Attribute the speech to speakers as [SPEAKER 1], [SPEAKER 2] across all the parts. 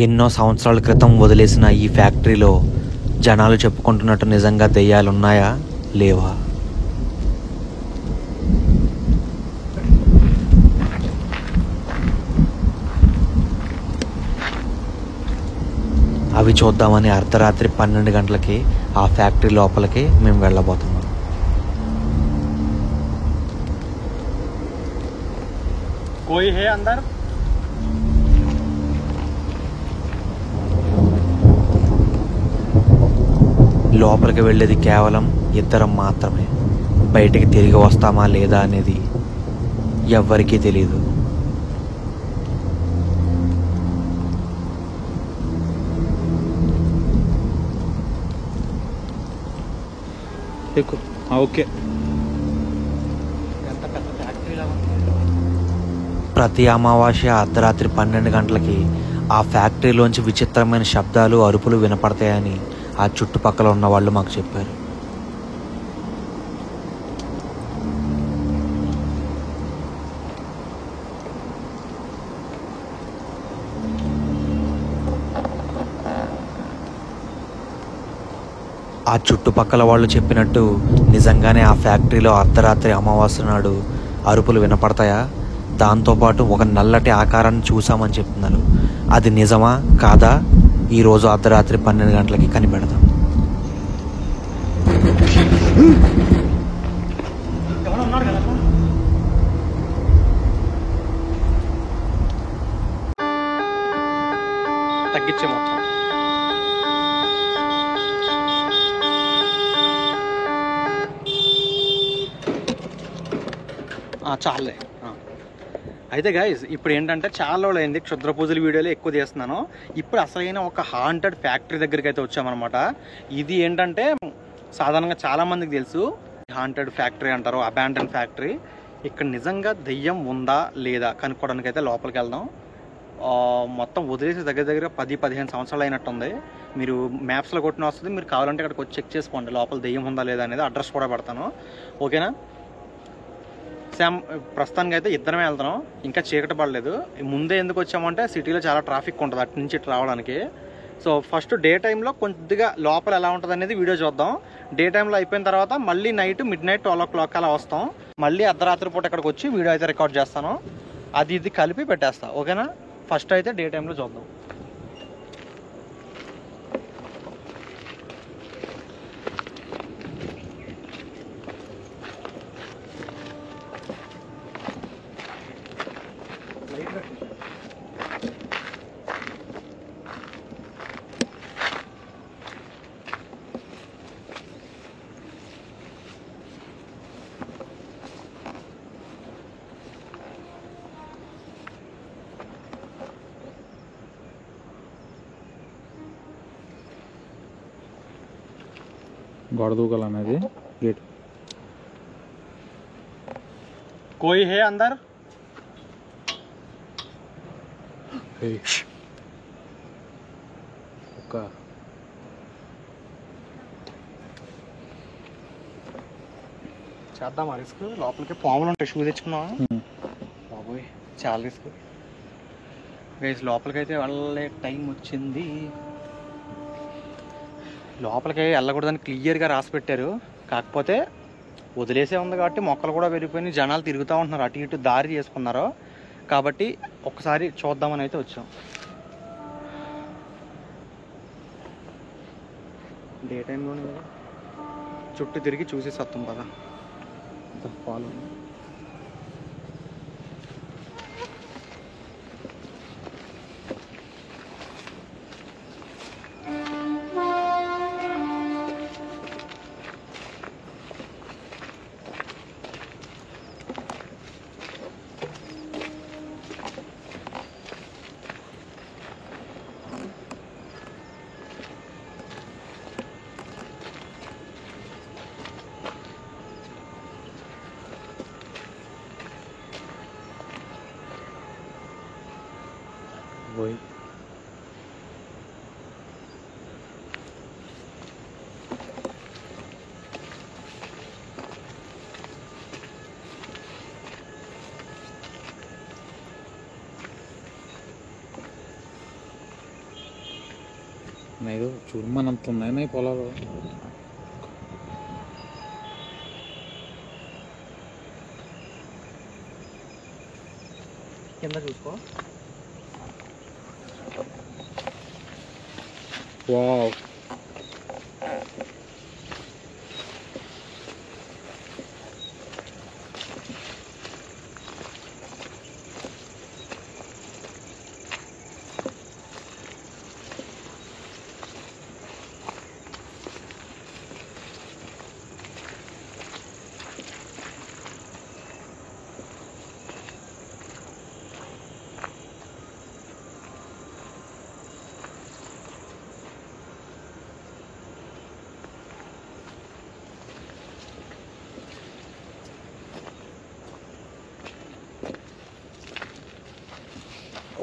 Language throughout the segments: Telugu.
[SPEAKER 1] ఎన్నో సంవత్సరాల క్రితం వదిలేసిన ఈ ఫ్యాక్టరీలో జనాలు చెప్పుకుంటున్నట్టు నిజంగా దెయ్యాలున్నాయా లేవా? అవి చూద్దామని అర్ధరాత్రి 12 గంటలకి ఆ ఫ్యాక్టరీ లోపలికి మేము వెళ్ళబోతున్నాం.
[SPEAKER 2] कोई है अंदर?
[SPEAKER 1] లోపలికి వెళ్ళేది కేవలం ఇద్దరం మాత్రమే. బయటికి తిరిగి వస్తామా లేదా అనేది ఎవ్వరికీ తెలియదు.
[SPEAKER 2] ఓకే.
[SPEAKER 1] ప్రతి అమావాస్య అర్ధరాత్రి 12 గంటలకి ఆ ఫ్యాక్టరీలోంచి విచిత్రమైన శబ్దాలు, అరుపులు వినపడతాయని ఆ చుట్టుపక్కల ఉన్న వాళ్ళు మాకు చెప్పారు. ఆ చుట్టుపక్కల వాళ్ళు చెప్పినట్టు నిజంగానే ఆ ఫ్యాక్టరీలో అర్ధరాత్రి అమావాస్య నాడు అరుపులు వినపడతాయా? దాంతోపాటు ఒక నల్లటి ఆకారాన్ని చూసామని చెప్తున్నారు. అది నిజమా కాదా ఈరోజు అర్ధరాత్రి 12 గంటలకి కనిపెడదాం.
[SPEAKER 2] తగ్గించే మొత్తం చాలే. అయితే గైస్ ఇప్పుడు ఏంటంటే చాలా రోజులైంది క్షుద్ర పూజల వీడియోలు ఎక్కువ చేస్తున్నాను. ఇప్పుడు అసలైన ఒక హాంటెడ్ ఫ్యాక్టరీ దగ్గరికి అయితే వచ్చామన్నమాట. ఇది ఏంటంటే సాధారణంగా చాలామందికి తెలుసు, హాంటెడ్ ఫ్యాక్టరీ అంటారు, అబాండన్ ఫ్యాక్టరీ. ఇక్కడ నిజంగా దెయ్యం ఉందా లేదా కనుక్కోవడానికి అయితే లోపలికి వెళ్దాం. మొత్తం వదిలేసి దగ్గర 10-15 సంవత్సరాలు అయినట్టుంది. మీరు మ్యాప్స్లో కొట్టిన వస్తుంది, మీరు కావాలంటే ఇక్కడికి వచ్చి చెక్ చేసుకోండి లోపల దెయ్యం ఉందా లేదా అనేది. అడ్రస్ కూడా పెడతాను, ఓకేనా? ప్రస్తుతానికి అయితే ఇద్దరమే వెళ్తున్నాం, ఇంకా చీకటి పడలేదు. ముందే ఎందుకు వచ్చామంటే సిటీలో చాలా ట్రాఫిక్ ఉంటుంది అటు నుంచి ఇటు రావడానికి. సో ఫస్ట్ డే టైంలో కొద్దిగా లోపల ఎలా ఉంటుంది అనేది వీడియో చూద్దాం. డే టైంలో అయిపోయిన తర్వాత మళ్ళీ నైట్ మిడ్-నైట్ 12 o'clock అలా వస్తాం. మళ్ళీ అర్ధరాత్రి పూట ఇక్కడికి వచ్చి వీడియో అయితే రికార్డ్ చేస్తాను. అది ఇది కలిపి పెట్టేస్తా, ఓకేనా? ఫస్ట్ అయితే డే టైంలో చూద్దాం.
[SPEAKER 3] గోడ దూకాలన్నది గేట్.
[SPEAKER 2] कोई है अंदर? చేద్దాం రిస్క్. లోపలికి పాములు ఉంటాయి, షూ తెచ్చుకున్నావా? బాబోయ్ చాలా రిస్క్ గైస్. లోపలికి అయితే వెళ్ళే టైం వచ్చింది. లోపలికి వెళ్ళకూడదని క్లియర్గా రాసి పెట్టారు, కాకపోతే వదిలేసే ఉంది కాబట్టి మొక్కలు కూడా పెరిగిపోయినాయి, జనాలు తిరుగుతూ ఉంటున్నారు, అటు ఇటు దారి చేసుకున్నారు. కాబట్టి ఒకసారి చూద్దామని అయితే వచ్చాం. డే టైంలోనే కదా, చుట్టూ తిరిగి చూసేసి వస్తాం కదా. ఫాలో
[SPEAKER 3] ఏదో చూడమనంత ఉన్నాయి పొలాలు.
[SPEAKER 2] కింద చూసుకో.
[SPEAKER 3] వావ్,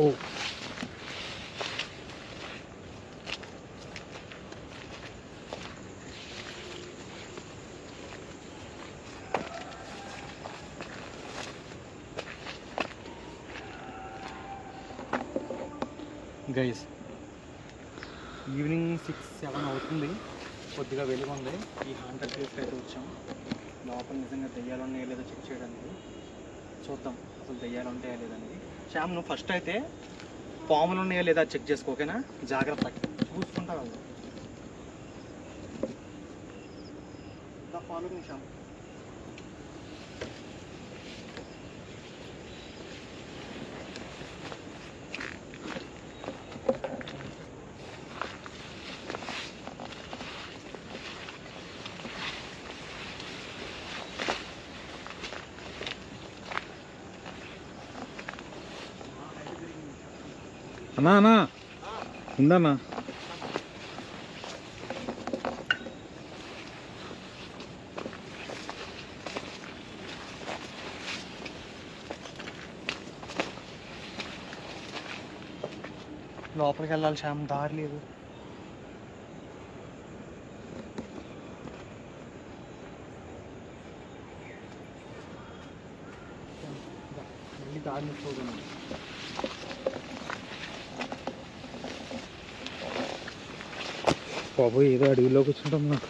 [SPEAKER 3] ఓ
[SPEAKER 2] గైస్ ఈవినింగ్ 6-7 అవుతుంది, కొద్దిగా వెలుగుంది. ఈ హాంటెడ్ ప్లేస్కి అయితే వచ్చాం. లోపల నిజంగా దెయ్యాలు ఉన్నాయో లేదో చెక్ చేయడానికి. చూద్దాం అసలు దెయ్యాలు ఉంటాయా లేదనేది. శ్యామ్, నువ్వు ఫస్ట్ అయితే పాములు ఉన్నాయో లేదా చెక్ చేసుకో, ఓకేనా? జాగ్రత్త, చూసుకుంటా వెళ్దాం. Follow me Shyam.
[SPEAKER 3] అన్నా అన్నా ఉండన్నా.
[SPEAKER 2] లోపలికి వెళ్ళాలి శ్యామ్, దారి లేదు. దారిని చూడండి.
[SPEAKER 3] బాబు ఏదో అడవిలోకి వచ్చింటాం నాకు.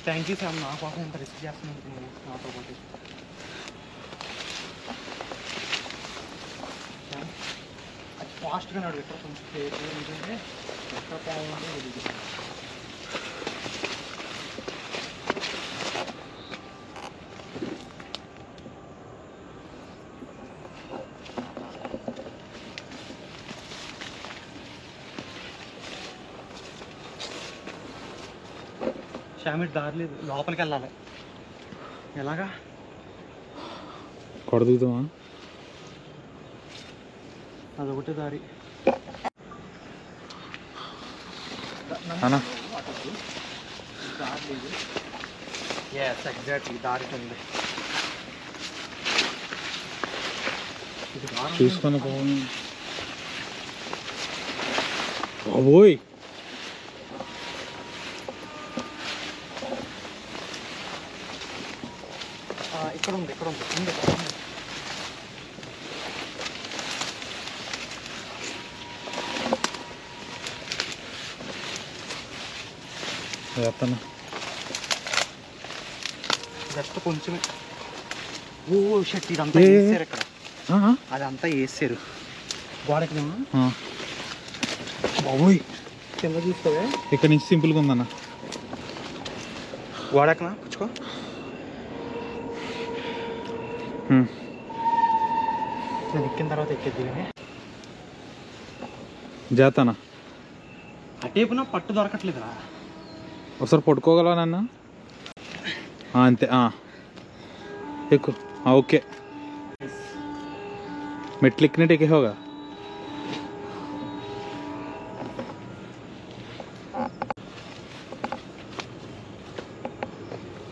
[SPEAKER 2] థ్యాంక్ యూ శ్యామ్, నా కోసం ఎంత రిస్క్ చేస్తున్నాను నువ్వు నాతో పాటు. శ్యామ్, అది ఫాస్ట్గా నడు, ఎక్కడ కొంచెం సేపు ఎందుకంటే ఎక్కడ పోవాలంటే తెలియదు. శ్యామ్, ఇటు దారి లేదు, లోపలికి వెళ్ళాలి. ఎలాగా?
[SPEAKER 3] కొడదుగుతామా?
[SPEAKER 2] అదొకటే దారి.
[SPEAKER 3] అన్నా
[SPEAKER 2] దారి లేదు. ఎస్, ఎగ్జాక్ట్లీ దారి ఉంది. ఇది దారి
[SPEAKER 3] చూసుకొని పోయి బాబోయ్.
[SPEAKER 2] ఇక్కడ ఉంది, ఇక్కడ ఉంది, ఉంది.
[SPEAKER 3] వేస్తాను.
[SPEAKER 2] జస్ట్ కొంచెం. ఓ షట్, ఇదంతా వేసారు ఇక్కడ, అదంతా వేసారు గోడకి.
[SPEAKER 3] బాబోయ్,
[SPEAKER 2] కింద చూసుకోవే.
[SPEAKER 3] ఇక్కడ నుంచి సింపుల్గా ఉందన్న.
[SPEAKER 2] గోడకనా పుచ్చుకో. నేను ఎక్కిన తర్వాత ఎక్కేద్ది కానీ
[SPEAKER 3] జాతానా
[SPEAKER 2] అటేపున పట్టు దొరకట్లేదురా.
[SPEAKER 3] ఒకసారి పట్టుకోగలవా నన్ను? అంతే, ఎక్కువ. ఓకే, మెట్లు ఎక్కినట్టు ఎక్కేవగా.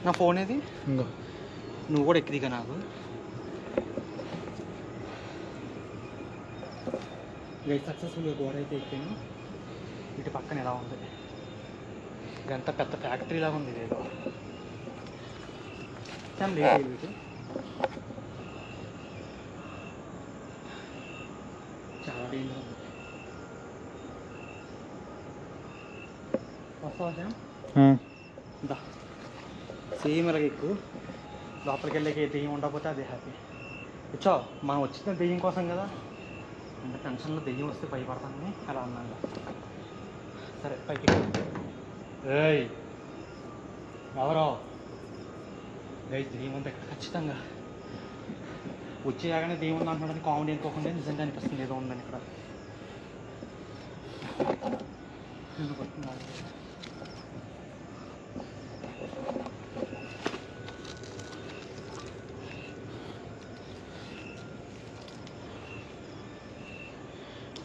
[SPEAKER 2] నా ఫోన్ ఏది?
[SPEAKER 3] ఇంకో
[SPEAKER 2] నువ్వు కూడా ఎక్కిదిగా నాకు. సక్సెస్ఫుల్గా గోడ అయితే ఎక్కాను. ఇటు పక్కన ఎలా ఉంది, ఇదంతా పెద్ద ఫ్యాక్టరీ లాగా ఉంది ఇదేదో. చాలా లేట్ అయ్యి ఇటు చాలా డేంజర్ ఉంది. వస్తావా?
[SPEAKER 3] ఆ,
[SPEAKER 2] దా సేమ్ ఇలాగ ఎక్కువ లోపలికి వెళ్ళాక దెయ్యం ఉండకపోతే అదే హ్యాపీ. ఇచ్చో మనం వచ్చిన దెయ్యం కోసం కదా, అంటే టెన్షన్లో దెయ్యం వస్తే భయపడతానని అలా అన్నాను. సరే పైకి ఎక్కు. ఏయ్ ఎవరో దెయ్యం అంతా ఇక్కడ ఖచ్చితంగా వచ్చేయాగానే దెయ్యం ఉంది అంటున్నాడని కామెడీ అనుకోకుండా నిజంగా అనిపిస్తుంది ఏదో ఉందని ఇక్కడ.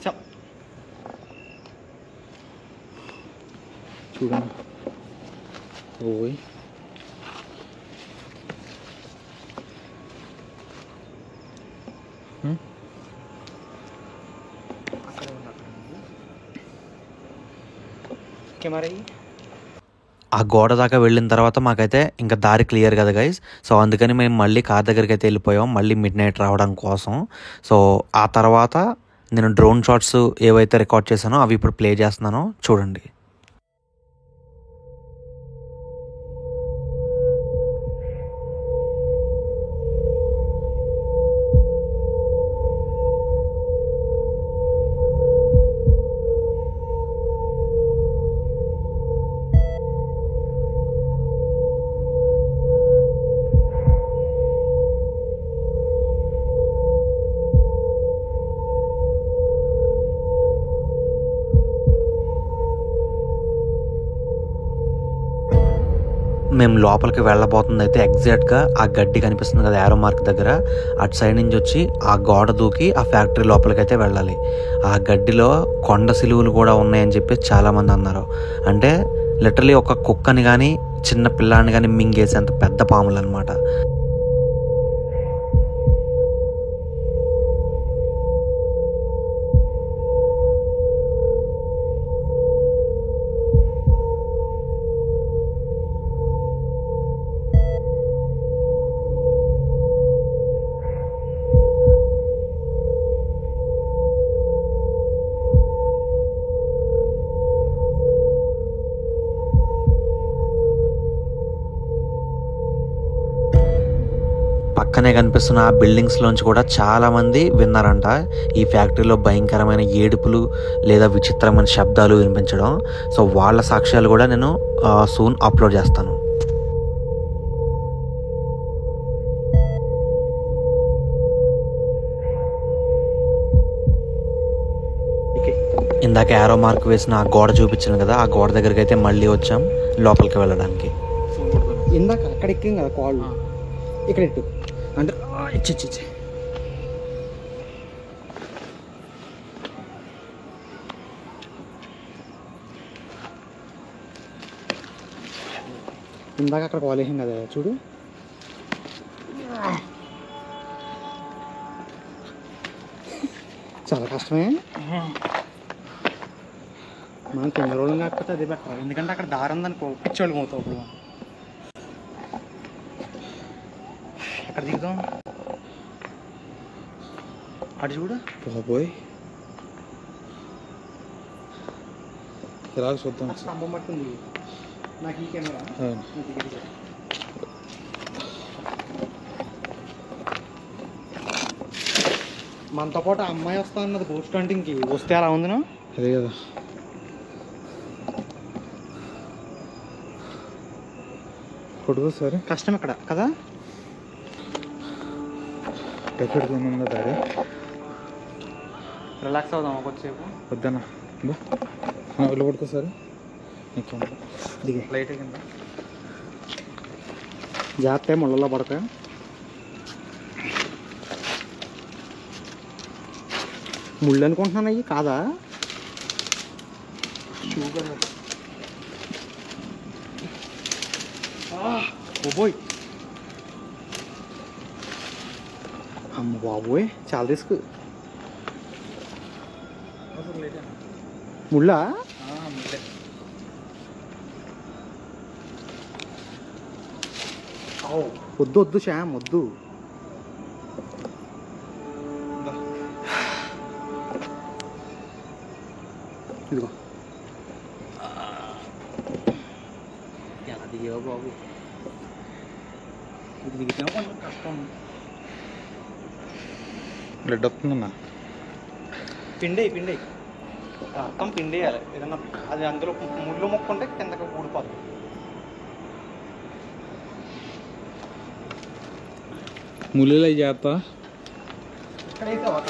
[SPEAKER 2] చెప్
[SPEAKER 3] చూడండి. ఓయ్
[SPEAKER 2] అక్కడే ఉన్నట్టు కెమెరా.
[SPEAKER 1] ఆ గోడ దాకా వెళ్ళిన తర్వాత మాకైతే ఇంకా దారి క్లియర్ కదా గైస్. సో అందుకని మేము మళ్ళీ కార్ దగ్గరికి అయితే వెళ్ళిపోయాం, మళ్ళీ మిడ్ నైట్ రావడం కోసం. సో ఆ తర్వాత నేను డ్రోన్ షాట్స్ ఏవైతే రికార్డ్ చేశానో అవి ఇప్పుడు ప్లే చేస్తున్నానో చూడండి. మేము లోపలికి వెళ్ళబోతుంది అయితే ఎగ్జాక్ట్గా ఆ గడ్డి కనిపిస్తుంది కదా యారో మార్క్ దగ్గర, అటు సైడ్ నుంచి వచ్చి ఆ గోడ దూకి ఆ ఫ్యాక్టరీ లోపలికి అయితే వెళ్ళాలి. ఆ గడ్డిలో కొండ సిలువులు కూడా ఉన్నాయని చెప్పి చాలామంది అన్నారు. అంటే లిటరలీ ఒక కుక్కని కానీ చిన్న పిల్లాన్ని కానీ మింగేసేంత పెద్ద పాములు అనమాట. పక్కనే కనిపిస్తున్న ఆ బిల్డింగ్స్లోంచి కూడా చాలామంది విన్నారంట ఈ ఫ్యాక్టరీలో భయంకరమైన ఏడుపులు లేదా విచిత్రమైన శబ్దాలు వినిపించడం. సో వాళ్ళ సాక్ష్యాలు కూడా నేను సూన్ అప్లోడ్ చేస్తాను. ఇందాక యారో మార్క్ వేసిన ఆ గోడ చూపించాను కదా, ఆ గోడ దగ్గరికి అయితే మళ్ళీ వచ్చాం లోపలికి వెళ్ళడానికి.
[SPEAKER 2] ఇందాక అక్కడ ఎక్కాం కదా కాళ్ళు, ఇక్కడ ఇట్టు అంటే ఇచ్చి ఇందాక అక్కడ కాల్ వేసాం కదా చూడు. చాలా కష్టమే. మనం కింద రోజులు కాకపోతే అదే బెటర్, ఎందుకంటే అక్కడ దారి ఉందనుకో పిచ్చోళ్ళు అవుతావు. ఇప్పుడు ఎక్కడ దిగుదాం? అటు చూడు.
[SPEAKER 3] బాబోయ్, ఇలా చూద్దాం.
[SPEAKER 2] స్తంభం పట్టుంది నాకు ఈ కెమెరా. మనతో పాటు ఆ అమ్మాయి వస్తా అన్నది గోస్ట్ హంటింగ్కి, వస్తే అలా ఉందినా?
[SPEAKER 3] అదే కదా, కొడుకు సరే
[SPEAKER 2] కష్టం ఇక్కడ కదా.
[SPEAKER 3] ఎక్కడికి ఉందా దారి?
[SPEAKER 2] రిలాక్స్ అవుదాం కొద్దిసేపు.
[SPEAKER 3] వద్దన్నా బా వెళ్ళి పడుకో సరే. నీకు
[SPEAKER 2] దిగే లైట్ కింద జాగ్రత్త, ముళ్ళలో పడతాయి. ముళ్ళు అనుకుంటున్నాను అయ్యి కాదా? ఓబోయ్, అమ్మ బాబోయ్ చాలా రిస్క్. ముళ్ళా? వద్దు వద్దు శ్యామ్ వద్దు. ఇదిగో దిగేవా బాబు, ఇది దిగితే కొంచెం కష్టం.
[SPEAKER 3] బ్లడ్ వస్తుందన్నా.
[SPEAKER 2] పిండి రక్తం పిండేయాలి. ఏదన్నా అది అందులో ముళ్ళు మొక్కుంటే కిందకి ఊడిపోతుంది.
[SPEAKER 3] ముళ్ళు చేస్తా
[SPEAKER 2] ఇక్కడైతే ఒక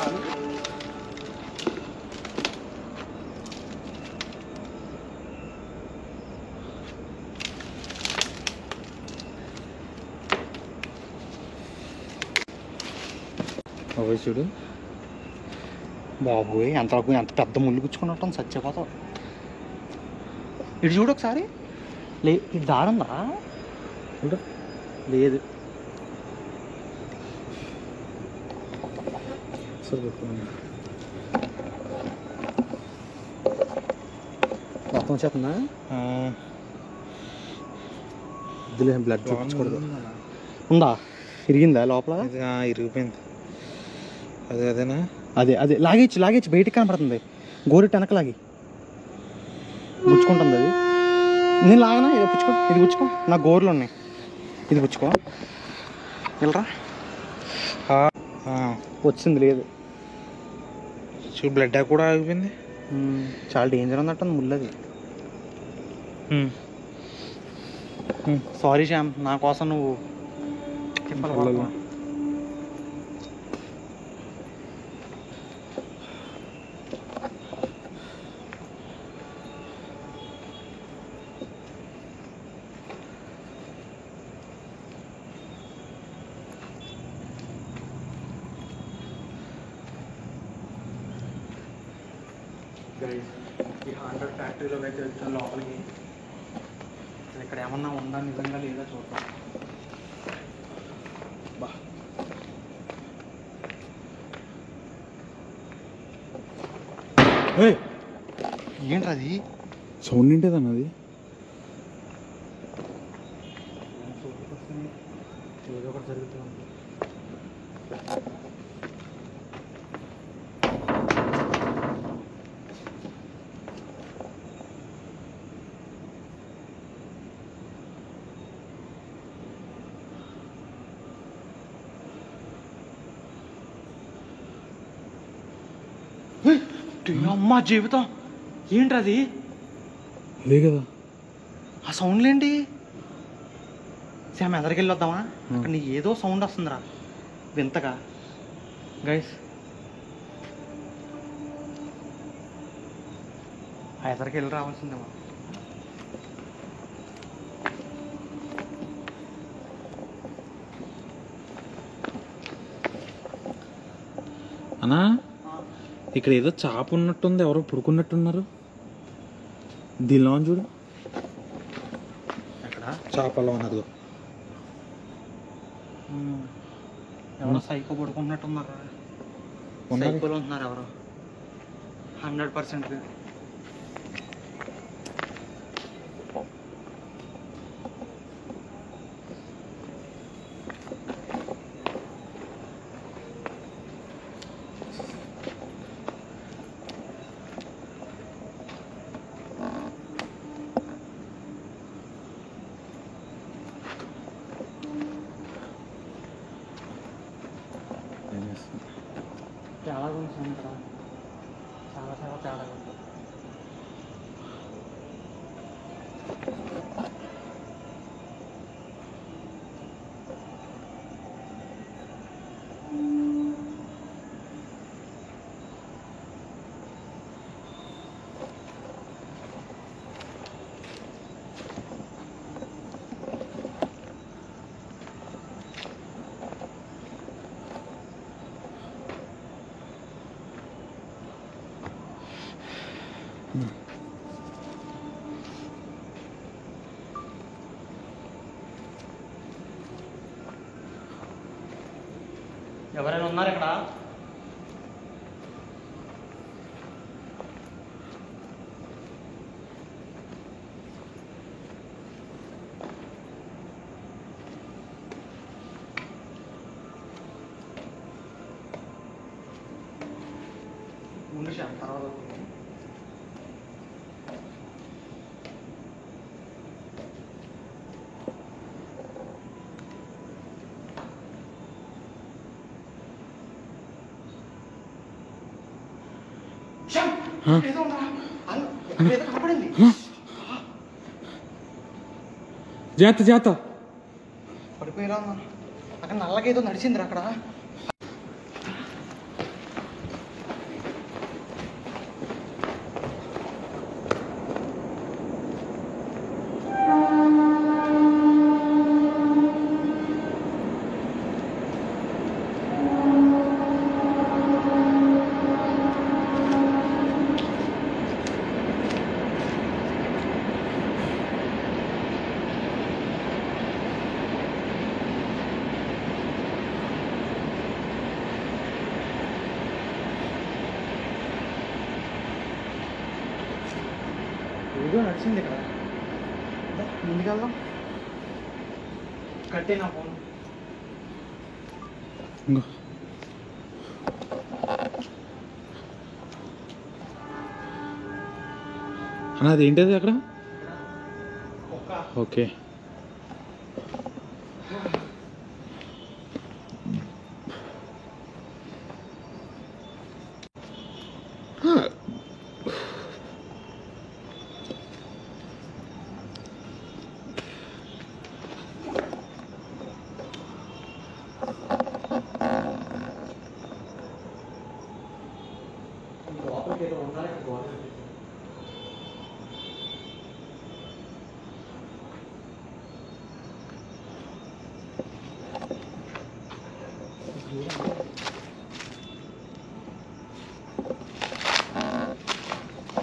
[SPEAKER 3] అవి చూడు
[SPEAKER 2] బాబోయ్, ఎంత పెద్ద ముళ్ళు గుచ్చుకున్నట్టు చచ్చిపోతావు. ఇటు చూడు ఒకసారి. ఇటు దారుందా? లేదు. మొత్తం వచ్చేస్తుందా? ఇదిలే, బ్లడ్ చూపించకూడదు. ఉందా? ఇరిగిందా లోపల?
[SPEAKER 3] ఇరిగిపోయింది. అదేనా?
[SPEAKER 2] అదే లాగేచ్చు బయటికి కనపడుతుంది. గోరెట్టు వెనక లాగి గుచ్చుకుంటుంది అది. నేను లాగనా? ఇది పుచ్చుకో నా గోర్లు ఉన్నాయి. ఇది పుచ్చుకో. వెళ్ళరా. వచ్చింది లేదు.
[SPEAKER 3] చూడు బ్లడ్ కూడా ఆగిపోయింది.
[SPEAKER 2] చాలా డేంజర్ ఉన్నట్టుంది ముళ్ళది. సారీ శ్యామ్, నా కోసం నువ్వు చెప్పాలి. ఈ 100 ఫ్యాక్టరీలోకి అయితే వచ్చాను లోపలికి. ఇక్కడ ఏమన్నా ఉందా నిజంగా లేదా చూద్దాం. బా, ఏంటి అది
[SPEAKER 3] సౌండ్ ఏంటిదన్న? అది
[SPEAKER 2] ఏదో ఒకటి జరుగుతుంది. అమ్మా జీవితం, ఏంటది?
[SPEAKER 3] లే కదా
[SPEAKER 2] ఆ సౌండ్లేంటి? శ్యామ్ ఎదరికి వెళ్ళొద్దామా? అక్కడ నీ ఏదో సౌండ్ వస్తుందిరా వింతగా. గైస్, ఆ ఎదరికి వెళ్ళి రావాల్సిందేమా.
[SPEAKER 3] అన్నా, ఇక్కడ ఏదో చాప ఉన్నట్టుంది. ఎవరో పుడుకున్నట్టున్నారు. దీనిలో చూడు,
[SPEAKER 2] ఎక్కడ
[SPEAKER 3] చేపలో ఉన్నది.
[SPEAKER 2] ఎవరో సైకో పడుకున్నట్టున్నారు. సైకోలో ఉంటున్నారు ఎవరో 100%. చాలా గురించి ఇక్కడ చాలా తేడా ఉంది. ఎవరైనా ఉన్నారు ఇక్కడ? ముందు తర్వాత ఏదో ఉందా? ఏదో కనపడింది.
[SPEAKER 3] జాత
[SPEAKER 2] పడిపోయేలా ఉన్నా. అక్కడ నల్లగా ఏదో నడిచిందిరా అక్కడ. ఏదో నడిచింది ఇక్కడ. ముందుకు వెళ్దాం. కట్టే నా ఫోన్.
[SPEAKER 3] అన్న అది ఏంటది అక్కడ? ఓకే.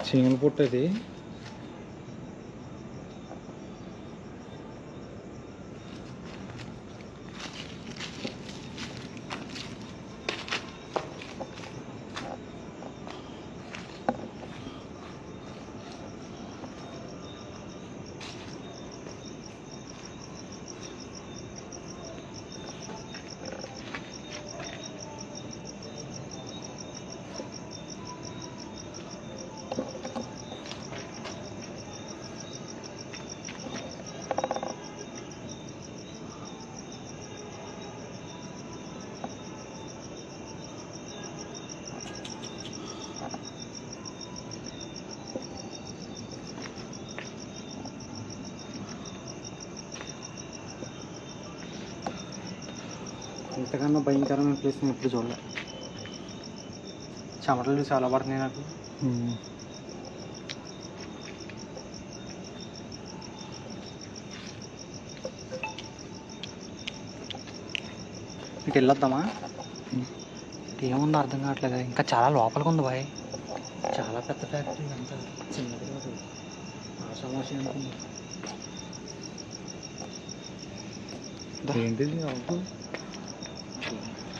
[SPEAKER 3] చీమల పుట్టది.
[SPEAKER 2] ఇంతకన్నా భయంకరమైన ప్లేస్ నేను ఎప్పుడు చూడలే. చెమటలు చాలా పడుతున్నాయి నాకు. ఇటు వెళ్ళొద్దామా? ఏముందో అర్థం కావట్లేదు. ఇంకా చాలా లోపలికి ఉంది బాయ్. చాలా పెద్ద ఫ్యాక్టరీ అంతా. చిన్నది కాదు, ఆషామాషి అనుకుంది.
[SPEAKER 3] ఏంటిది?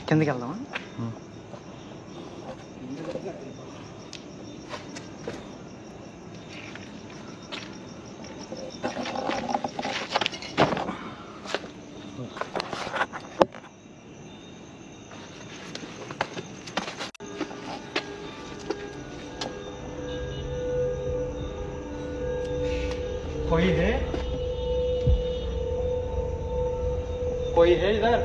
[SPEAKER 2] కిందకి వెళ్దామా? कोई है इधर?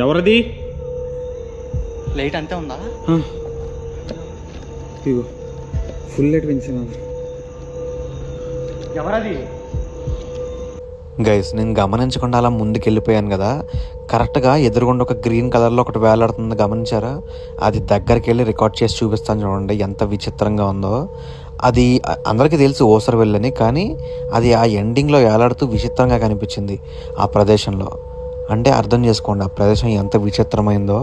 [SPEAKER 3] ఎవరిది
[SPEAKER 2] లైట్ అంతే ఉందా?
[SPEAKER 3] ఇగో ఫుల్ లైట్ పెంచినా.
[SPEAKER 2] ఎవరది?
[SPEAKER 1] గైస్ నేను గమనించకుండా అలా ముందుకు వెళ్ళిపోయాను కదా, కరెక్ట్గా ఎదురుగుండా ఒక గ్రీన్ కలర్లో ఒకటి వేలాడుతుంది, గమనించారా? అది దగ్గరికి వెళ్ళి రికార్డ్ చేసి చూపిస్తాను చూడండి ఎంత విచిత్రంగా ఉందో. అది అందరికీ తెలుసు ఓసర్ వెళ్ళని, కానీ అది ఆ ఎండింగ్లో వేలాడుతూ విచిత్రంగా కనిపించింది ఆ ప్రదేశంలో. అంటే అర్థం చేసుకోండి ఆ ప్రదేశం ఎంత విచిత్రమైందో.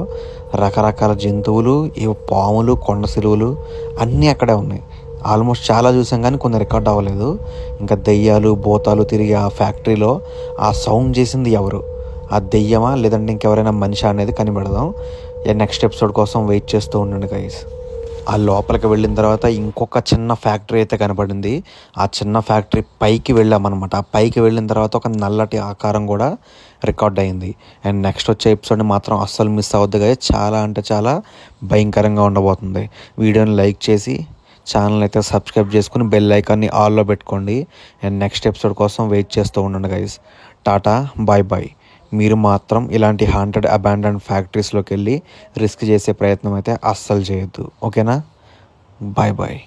[SPEAKER 1] రకరకాల జంతువులు, పాములు, కొండ సిలువలు అన్నీ అక్కడే ఉన్నాయి. ఆల్మోస్ట్ చాలా చూసాం కానీ కొన్ని రికార్డ్ అవ్వలేదు. ఇంకా దెయ్యాలు, భూతాలు తిరిగి ఆ ఫ్యాక్టరీలో ఆ సౌండ్ చేసింది ఎవరు? ఆ దెయ్యమా లేదంటే ఇంకెవరైనా మనిషి అనేది కనిపెడదాం. నెక్స్ట్ ఎపిసోడ్ కోసం వెయిట్ చేస్తూ ఉండండి గైస్. ఆ లోపలికి వెళ్ళిన తర్వాత ఇంకొక చిన్న ఫ్యాక్టరీ అయితే కనపడింది. ఆ చిన్న ఫ్యాక్టరీ పైకి వెళ్ళామన్నమాట. ఆ పైకి వెళ్ళిన తర్వాత ఒక నల్లటి ఆకారం కూడా రికార్డ్ అయింది. అండ్ నెక్స్ట్ వచ్చే ఎపిసోడ్ని మాత్రం అస్సలు మిస్ అవ్వద్దు గాయ్స్. చాలా అంటే చాలా భయంకరంగా ఉండబోతుంది. వీడియోని లైక్ చేసి ఛానల్ అయితే సబ్స్క్రైబ్ చేసుకుని బెల్ ఐకాన్ని ఆల్లో పెట్టుకోండి. అండ్ నెక్స్ట్ ఎపిసోడ్ కోసం వెయిట్ చేస్తూ ఉండండి గైస్. Tata, bye bye. మీరు మాత్రం ఇలాంటి హాంటెడ్ అబాండన్డ్ ఫ్యాక్టరీస్లోకి వెళ్ళి రిస్క్ చేసే ప్రయత్నం అయితే అస్సలు చేయొద్దు. ఓకేనా? Bye bye.